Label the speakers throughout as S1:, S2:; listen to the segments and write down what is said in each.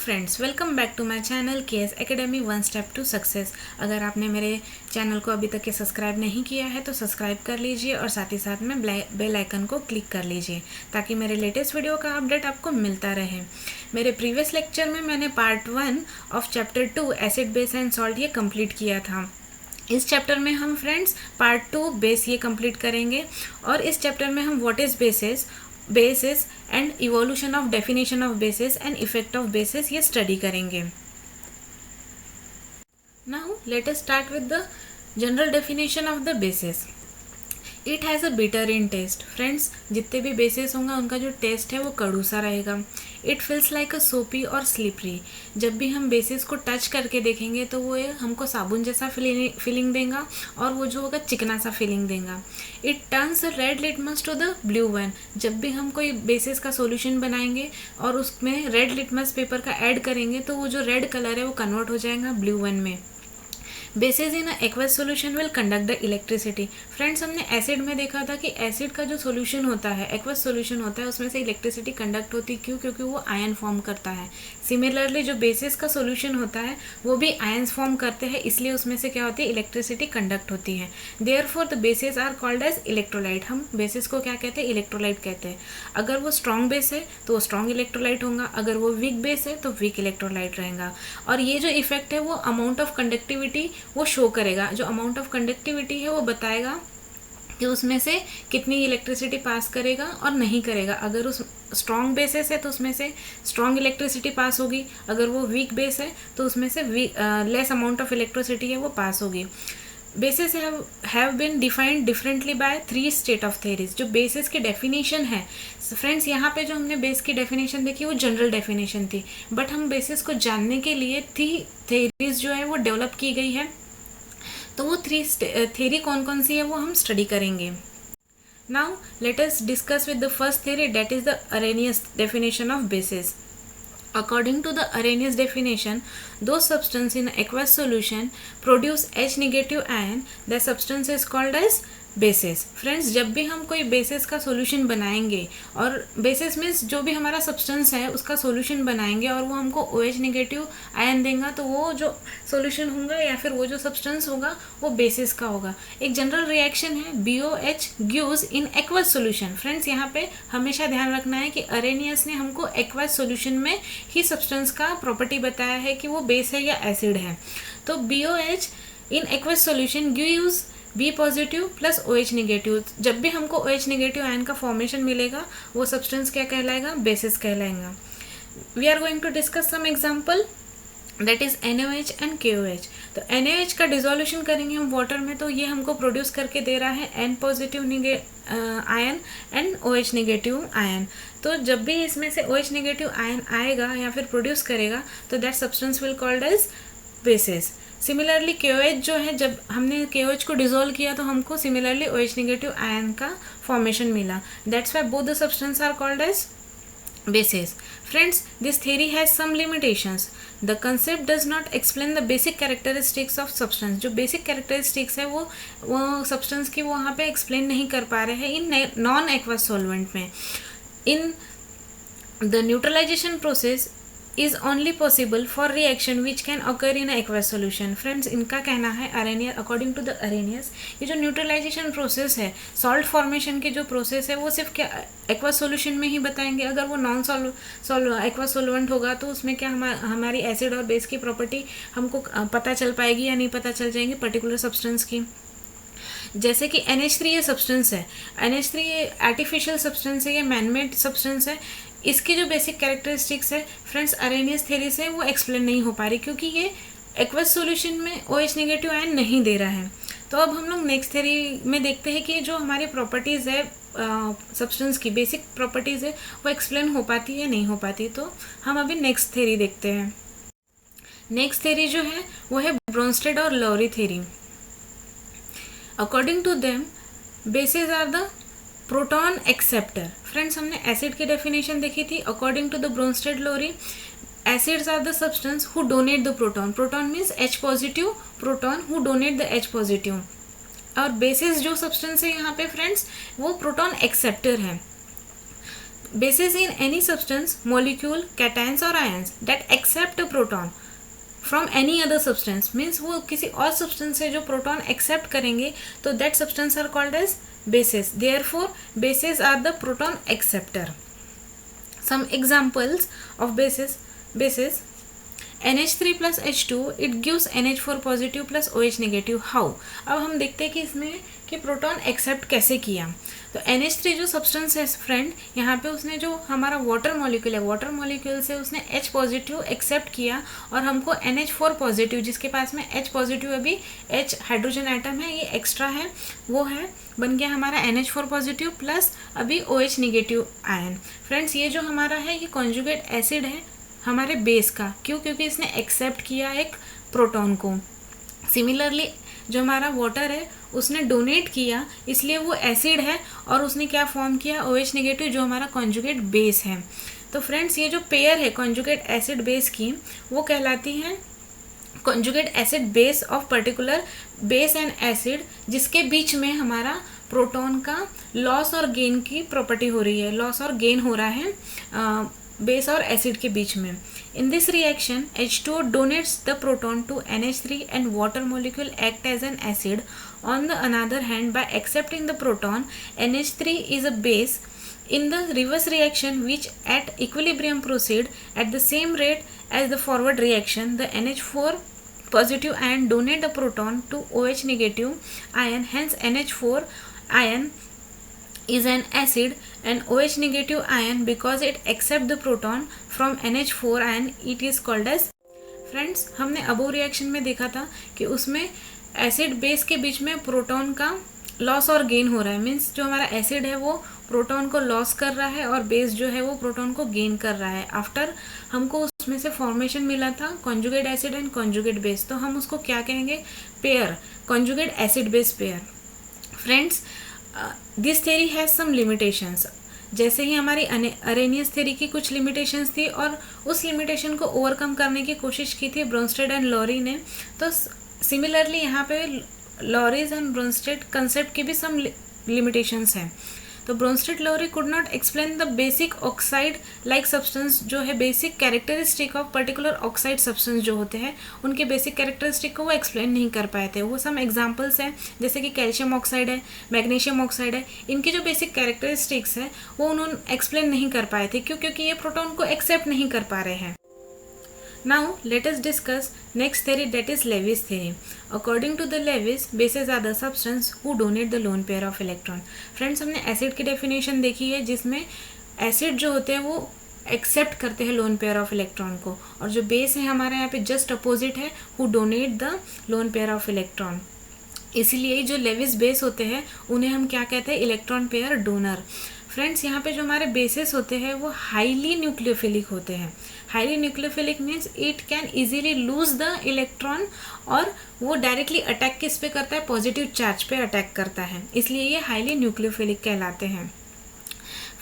S1: Friends, welcome back to my channel KS academy one step to success. अगर आपने मेरे channel को अभी तक के सब्सक्राइब नहीं किया है तो सब्सक्राइब कर लीजिए और साथ ही साथ में बेल आइकन को क्लिक कर लीजिए ताकि मेरे लेटेस्ट वीडियो का अपडेट आपको मिलता रहे। मेरे प्रीवियस लेक्चर में मैंने part 1 of chapter 2 acid base and salt ये कंप्लीट किया था। इस चैप्टर में हम फ्रेंड्स पार्ट 2 बेस ये कंप्लीट करेंगे और इस चैप्टर में हम what is basis and evolution of definition of basis and effect of basis ये स्टडी करेंगे। Now let us start with the general definition of the basis. It has a bitter in taste. Friends, जितने भी basis होंगे उनका जो test है वो कड़ू सा रहेगा। इट फील्स लाइक अ सोपी और स्लिपरी। जब भी हम बेसिस को टच करके देखेंगे तो वो हमको साबुन जैसा फीलिंग देगा और वो जो होगा चिकना सा फीलिंग देगा। It turns red litmus to the blue one. जब भी हम कोई बेसिस का सॉल्यूशन बनाएंगे और उसमें रेड लिटमस पेपर का ऐड करेंगे तो वो जो रेड कलर है वो कन्वर्ट हो जाएगा ब्लू वन में। Basis in aqueous solution will conduct the electricity. Friends, हमने एसिड में देखा था कि एसिड का जो सोल्यूशन होता है, एक्वस सोल्यूशन होता है, उसमें से इलेक्ट्रिसिटी कंडक्ट होती है। क्यों? क्योंकि वो आयन फॉर्म करता है। सिमिलरली जो बेसिस का सोल्यूशन होता है वो भी आयन्स फॉर्म करते हैं, इसलिए उसमें से क्या होती है, इलेक्ट्रिसिटी कंडक्ट होती है। Therefore the basis are called as electrolyte. हम बेसिस को क्या कहते हैं? इलेक्ट्रोलाइट कहते हैं। अगर वो स्ट्रॉन्ग बेस है तो वो स्ट्रॉन्ग इलेक्ट्रोलाइट होगा, अगर वो वीक बेस है तो वीक इलेक्ट्रोलाइट रहेगा। और ये जो इफेक्ट है वो अमाउंट ऑफ कंडक्टिविटी वो शो करेगा। जो अमाउंट ऑफ कंडक्टिविटी है वो बताएगा कि उसमें से कितनी इलेक्ट्रिसिटी पास करेगा और नहीं करेगा। अगर उस स्ट्रॉन्ग बेसिस है तो उसमें से स्ट्रॉन्ग इलेक्ट्रिसिटी पास होगी, अगर वो वीक बेस है तो उसमें से लेस अमाउंट ऑफ इलेक्ट्रिसिटी है वो पास होगी। Basis have been defined differently by 3 state of theories. जो बेसिस की डेफिनेशन है फ्रेंड्स, यहाँ पे जो हमने बेस की डेफिनेशन देखी वो जनरल डेफिनेशन थी, बट हम बेसिस को जानने के लिए 3 थेरीज जो है वो डेवलप की गई है। तो वो 3 थेरी कौन कौन सी है वो हम स्टडी करेंगे। Now let us discuss with the first theory, that is the Arrhenius definition of basis. According to the Arrhenius definition, those substance in aqueous solution produce H negative ion, that substance is called as basis. Friends, जब भी हम कोई basis का solution बनाएंगे और basis means जो भी हमारा सब्सटेंस है उसका सॉल्यूशन बनाएंगे और वो हमको OH नेगेटिव आयन देगा, तो वो जो सॉल्यूशन होगा या फिर वो जो सब्सटेंस होगा वो बेसिस का होगा। एक जनरल रिएक्शन है BOH गिव्स इन एक्वस सॉल्यूशन। फ्रेंड्स, यहाँ पे हमेशा ध्यान रखना है कि अरेनियस ने हमको एक्वस सॉल्यूशन में ही सब्सटेंस का प्रॉपर्टी बताया है कि वो बेस है या एसिड है। तो BOH in aqueous solution gives B positive plus OH negative. जब भी हमको OH नेगेटिव आयन का फॉर्मेशन मिलेगा वो सब्सटेंस क्या कहलाएगा? बेसिस कहलाएगा। We are going to discuss some example, that is NaOH and KOH। तो NaOH का डिजोल्यूशन करेंगे हम वाटर में तो ये हमको प्रोड्यूस करके दे रहा है N positive ion and OH negative ion. तो जब भी इसमें से OH नेगेटिव आयन आएगा या फिर प्रोड्यूस करेगा तो that substance will called as basis. Similarly KOH जो है, जब हमने KOH को डिजोल्व किया तो हमको सिमिलरली OH नेगेटिव आयन का फॉर्मेशन मिला। That's why both the substance are called as basis. Friends, this theory has some limitations. The concept does not explain the basic characteristics of substance. जो basic characteristics है वो substance की वो वहाँ पे explain नहीं कर पा रहे हैं in non-aqueous solvent में। In the neutralization process is only possible for reaction which can occur in aqueous solution. Friends, इनका कहना है Arrhenius, according to the Arrhenius, ये जो न्यूट्रलाइजेशन प्रोसेस है, सॉल्ट फॉर्मेशन की जो प्रोसेस है वो सिर्फ क्या एक्वस सॉल्यूशन में ही बताएंगे। अगर वो नॉन एक्वस सॉल्वेंट होगा तो उसमें क्या हमारी एसिड और बेस की प्रॉपर्टी हमको पता चल पाएगी या नहीं पता चल जाएंगी पर्टिकुलर सब्सटेंस की। जैसे कि NH3 ये सब्सटेंस है, NH3 ये आर्टिफिशियल सब्सटेंस है, ये मैनमेड सब्सटेंस है। इसकी जो बेसिक कैरेक्टरिस्टिक्स है फ्रेंड्स अरेनियस थ्योरी से वो एक्सप्लेन नहीं हो पा रही क्योंकि ये एक्वस सॉल्यूशन में OH नेगेटिव आयन नहीं दे रहा है। तो अब हम लोग नेक्स्ट थ्योरी में देखते हैं कि जो हमारी प्रॉपर्टीज़ है सब्सटेंस की बेसिक प्रॉपर्टीज़ है वो एक्सप्लेन हो पाती है नहीं हो पाती। तो हम अभी नेक्स्ट थ्योरी देखते हैं। नेक्स्ट थ्योरी जो है वो है ब्रोंस्टेड और Lowry theory. According to them basis are the proton acceptor. Friends, हमने एसिड की डेफिनेशन देखी थी। According to the Bronsted Lowry, acids are the substance who donate the proton. Proton means H positive proton who donate the H positive. और basis जो substance है यहाँ पे friends वो प्रोटॉन एक्सेप्टर है। bases in any substance, molecule, cations or ions that accept a proton from any other substance, means वो किसी और सब्सटेंस से जो प्रोटॉन एक्सेप्ट करेंगे तो that substance are called as basis. Therefore basis are the proton acceptor. Some examples of basis NH3 plus H2 it gives NH4 positive plus OH negative. How? अब हम देखते हैं कि इसमें कि प्रोटॉन एक्सेप्ट कैसे किया. तो NH3 जो सब्सटेंस है फ्रेंड, यहाँ पे उसने जो हमारा वाटर मॉलिक्यूल है, वाटर मॉलिक्यूल से उसने H पॉजिटिव एक्सेप्ट किया और हमको NH4 पॉजिटिव, जिसके पास में H पॉजिटिव अभी H हाइड्रोजन एटम है, ये एक्स्ट्रा है, वो है, बन गया हमारा NH4 पॉजिटिव प्लस अभी OH नेगेटिव आयन. फ्रेंड्स ये जो हमारा है ये कॉन्जुगेट एसिड है हमारे बेस का. क्यों? क्योंकि इसने एक्सेप्ट किया एक प्रोटॉन को. सिमिलरली जो हमारा वाटर है उसने डोनेट किया, इसलिए वो एसिड है और उसने क्या फॉर्म किया, OH नेगेटिव, जो हमारा कॉन्जुगेट बेस है. तो फ्रेंड्स ये जो पेयर है कॉन्जुगेट एसिड बेस की, वो कहलाती है conjugate acid base of particular base and acid, जिसके बीच में हमारा प्रोटॉन का लॉस और गेन की प्रॉपर्टी हो रही है, लॉस और गेन हो रहा है बेस और एसिड के बीच में. In this reaction H2O donates the proton to NH3 and water molecule act as an acid. On the other hand, by accepting the proton, NH3 is a base. In the reverse reaction, which at equilibrium proceed at the same rate as the forward reaction, the NH4 positive ion donate the proton to OH negative ion. Hence NH4 ion is an acid and OH negative ion, because it accept the proton from NH4 ion, it is called as. Friends हमने above reaction में देखा था कि उसमें acid base के बीच में proton का loss और गेन हो रहा है. मीन्स जो हमारा एसिड है वो प्रोटॉन को लॉस कर रहा है और बेस जो है वो प्रोटॉन को गेन कर रहा है. आफ्टर हमको उसमें से फॉर्मेशन मिला था conjugate acid and conjugate base, तो हम उसको क्या कहेंगे, pair, conjugate acid base pair. Friends this theory has some limitations. जैसे ही हमारी अरेनियस थ्योरी की कुछ लिमिटेशंस थी और उस लिमिटेशन को ओवरकम करने की कोशिश की थी ब्रोंस्टेड एंड लॉरी ने, तो सिमिलरली यहाँ पे लॉरीज एंड ब्रोंस्टेड कंसेप्ट की भी सम लिमिटेशंस हैं. तो Bronsted Lowry could not explain the basic oxide like substance, जो है basic characteristic of particular oxide substance जो होते हैं उनके बेसिक कैरेक्टरिस्टिक को वो एक्सप्लेन नहीं कर पाए थे. वो सम एग्जांपल्स हैं जैसे कि कैल्शियम ऑक्साइड है, मैग्नीशियम ऑक्साइड है, इनकी जो बेसिक कैरेक्टरिस्टिक्स है वो उन्होंने एक्सप्लेन नहीं कर पाए थे. क्यों? क्योंकि ये प्रोटॉन को एक्सेप्ट नहीं कर पा रहे हैं. Now let us discuss next theory, that is Lewis theory. According to the Lewis, bases are the substance who donate the lone pair of electron. Friends हमने एसिड की डेफिनेशन देखी है जिसमें एसिड जो होते हैं वो एक्सेप्ट करते हैं लोन पेयर ऑफ इलेक्ट्रॉन को, और जो बेस है हमारे यहाँ पे जस्ट अपोजिट है, who donate the lone pair of electron. इसीलिए जो लेविस बेस होते हैं उन्हें हम क्या कहते हैं, इलेक्ट्रॉन पेयर डोनर. फ्रेंड्स यहाँ पे जो हमारे बेसिस होते हैं वो हाईली न्यूक्लियोफिलिक होते हैं. Highly nucleophilic means it can easily lose the electron, और वो डायरेक्टली अटैक किस पे करता है, पॉजिटिव चार्ज पे अटैक करता है, इसलिए ये हाईली न्यूक्लियोफिलिक कहलाते हैं.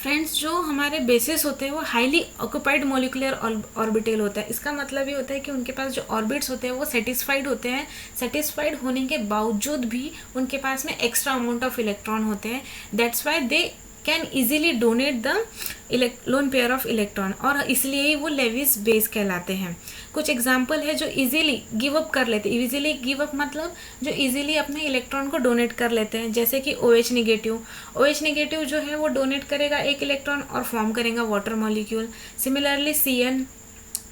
S1: फ्रेंड्स जो हमारे बेसिस होते हैं वो हाईली ऑक्यूपाइड मोलिकुलर ऑर्बिटल होता है. इसका मतलब ये होता है कि उनके पास जो ऑर्बिट्स होते हैं वो सेटिस्फाइड होते हैं. सेटिस्फाइड होने के बावजूद भी उनके पास में एक्स्ट्रा अमाउंट ऑफ इलेक्ट्रॉन होते हैं. That's why they can easily donate the lone pair of electron, और इसलिए ही वो लेविस बेस कहलाते हैं. कुछ एग्जाम्पल है जो इजीली गिव अप कर लेते हैं. इजीली गिव अप मतलब जो इजीली अपने इलेक्ट्रॉन को डोनेट कर लेते हैं, जैसे कि OH नेगेटिव. OH नेगेटिव जो है वो डोनेट करेगा एक इलेक्ट्रॉन और फॉर्म करेगा water molecule. Similarly Cn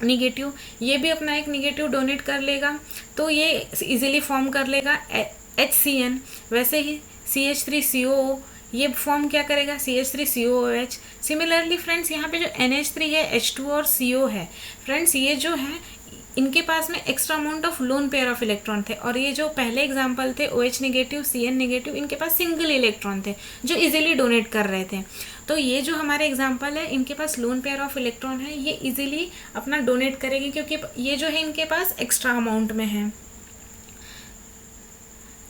S1: negative, ये भी अपना एक निगेटिव डोनेट कर लेगा तो ये इजीली फॉर्म कर लेगा HCN. वैसे ही CH3COO ये फॉर्म क्या करेगा, CH3COOH. सिमिलरली फ्रेंड्स यहाँ पे जो NH3 है, H2 और CO है, फ्रेंड्स ये जो है इनके पास में extra amount of lone pair of electron थे, और ये जो पहले एग्जांपल थे OH नेगेटिव, CN नेगेटिव, इनके पास सिंगल इलेक्ट्रॉन थे जो इजीली डोनेट कर रहे थे. तो ये जो हमारे एग्जांपल है इनके पास लोन पेयर ऑफ इलेक्ट्रॉन है, ये इजीली अपना डोनेट करेंगे क्योंकि ये जो है इनके पास एक्स्ट्रा अमाउंट में है.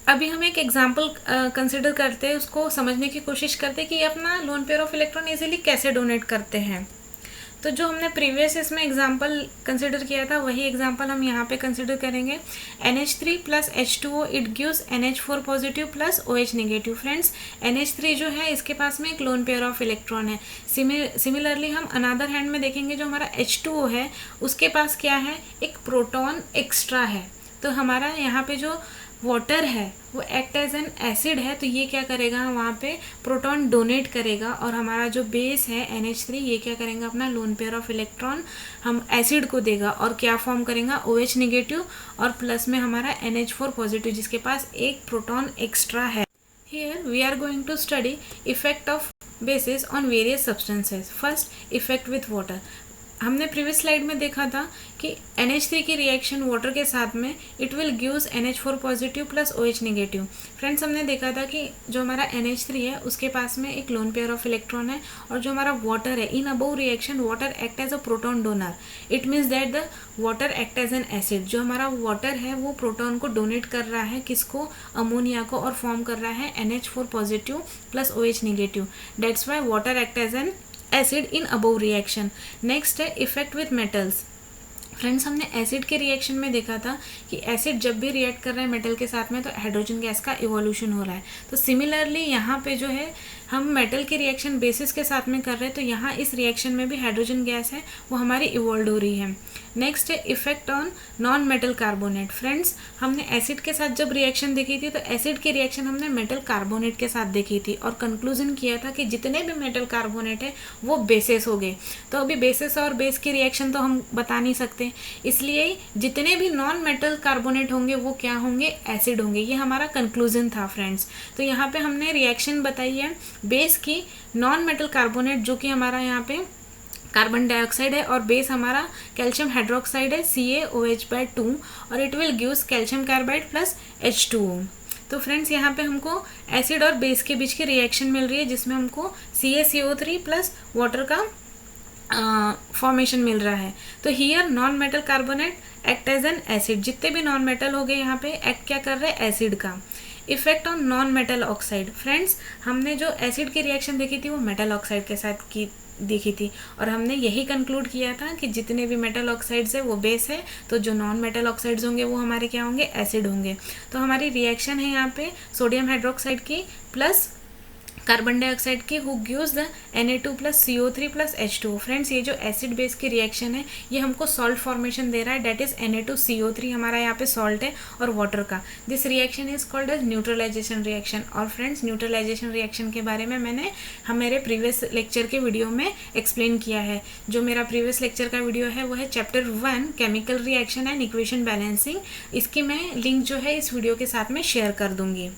S1: अभी हम एक एग्जाम्पल कंसिडर करते हैं, उसको समझने की कोशिश करते हैं कि ये अपना lone pair of electron easily कैसे डोनेट करते हैं. तो जो हमने प्रीवियस इसमें एग्जांपल कंसिडर किया था वही एग्जांपल हम यहाँ पे कंसिडर करेंगे। NH3 plus H2O it gives NH4 positive plus OH negative. Friends NH3 जो है इसके पास में एक लोन पेयर ऑफ इलेक्ट्रॉन है। सिमिलरली हम अनदर हैंड में देखेंगे जो हमारा H2O है उसके पास क्या है, एक प्रोटॉन एक्स्ट्रा है। तो हमारा यहाँ पे जो वाटर है वो एक्ट एज एन एसिड है, तो ये क्या करेगा, वहाँ पे प्रोटॉन डोनेट करेगा और हमारा जो बेस है NH3 ये क्या करेगा, अपना लोन पेयर ऑफ इलेक्ट्रॉन हम एसिड को देगा और क्या फॉर्म करेगा, OH नेगेटिव और प्लस में हमारा NH4 पॉजिटिव जिसके पास एक प्रोटॉन एक्स्ट्रा है। Here we are going to study effect of bases on various substances. First, effect with water. हमने प्रीवियस स्लाइड में देखा था कि NH3 की रिएक्शन वाटर के साथ में it will gives NH4 positive plus OH negative. Friends हमने देखा था कि जो हमारा NH3 है उसके पास में एक लोन पेयर ऑफ इलेक्ट्रॉन है और जो हमारा वाटर है in above reaction water act as a proton donor. It means that the water act as an acid. जो हमारा वाटर है वो प्रोटॉन को डोनेट कर रहा है, किसको, अमोनिया को, और फॉर्म कर रहा है NH4 positive plus OH negative. That's why water act as an acid in above reaction. Next है इफेक्ट विथ मेटल्स। फ्रेंड्स हमने एसिड के रिएक्शन में देखा था कि एसिड जब भी रिएक्ट कर रहा है मेटल के साथ में तो हाइड्रोजन गैस का इवोल्यूशन हो रहा है। तो सिमिलरली यहाँ पे जो है हम मेटल के रिएक्शन बेसिस के साथ में कर रहे हैं, तो यहाँ इस रिएक्शन में भी हाइड्रोजन गैस है वो हमारी इवॉल्व हो रही है। नेक्स्ट है effect on non metal carbonate. Friends हमने एसिड के साथ जब रिएक्शन देखी थी तो एसिड की रिएक्शन हमने मेटल कार्बोनेट के साथ देखी थी और कंक्लूजन किया था कि जितने भी मेटल कार्बोनेट है वो बेसेस हो गए। तो अभी बेसिस और बेस की रिएक्शन तो हम बता नहीं सकते, इसलिए जितने भी नॉन मेटल कार्बोनेट होंगे वो क्या होंगे, एसिड होंगे। ये हमारा कंक्लूजन था फ्रेंड्स। तो यहाँ पे हमने रिएक्शन बताई है बेस की नॉन मेटल कार्बोनेट जो कि हमारा यहाँ पे कार्बन डाइऑक्साइड है और बेस हमारा कैल्शियम हाइड्रोक्साइड है CaOH/2 और it will gives calcium carbide plus H2O। तो फ्रेंड्स यहाँ पे हमको एसिड और बेस के बीच की रिएक्शन मिल रही है जिसमें हमको CaCO3 प्लस वाटर का फॉर्मेशन मिल रहा है। तो here non metal carbonate act as an acid. जितने भी नॉन मेटल हो गए यहाँ पे एक्ट क्या कर रहे हैं, एसिड का। Effect on non metal oxide. Friends हमने जो एसिड की रिएक्शन देखी थी वो मेटल ऑक्साइड के साथ की देखी थी और हमने यही कंक्लूड किया था कि जितने भी मेटल ऑक्साइड्स है वो बेस है, तो जो नॉन मेटल ऑक्साइड्स होंगे वो हमारे क्या होंगे, एसिड होंगे। तो हमारी रिएक्शन है यहाँ पे सोडियम हाइड्रोक्साइड की प्लस कार्बन डाइऑक्साइड की who gives the Na2 plus CO3 plus H2O। Friends ये जो एसिड बेस की रिएक्शन है ये हमको सॉल्ट फॉर्मेशन दे रहा है, डेट इज Na2CO3 हमारा यहाँ पे सॉल्ट है और वाटर का। This reaction is called as neutralization reaction. और फ्रेंड्स न्यूट्रलाइजेशन रिएक्शन के बारे में मैंने मेरे प्रीवियस लेक्चर के वीडियो में एक्सप्लेन किया है। जो मेरा प्रीवियस लेक्चर का वीडियो है वो है chapter 1 chemical reaction and equation balancing. इसकी मैं लिंक जो है इस वीडियो के साथ में शेयर कर दूंगी।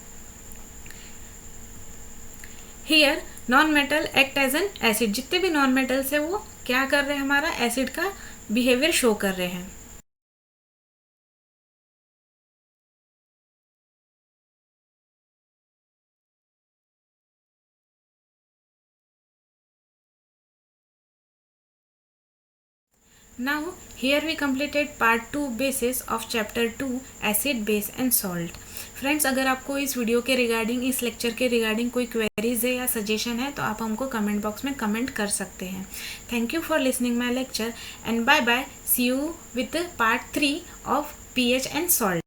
S1: Here non metal act as an acid. जितने भी नॉन मेटल्स है वो क्या कर रहे हैं, हमारा एसिड का बिहेवियर शो कर रहे हैं। Now here we completed part 2 basis of chapter 2 acid base and salt. Friends अगर आपको इस वीडियो के रिगार्डिंग, इस लेक्चर के रिगार्डिंग कोई क्वेरीज है या सजेशन है तो आप हमको कमेंट बॉक्स में कमेंट कर सकते हैं। Thank you for listening my lecture and bye bye. See you with part 3 of pH and salt.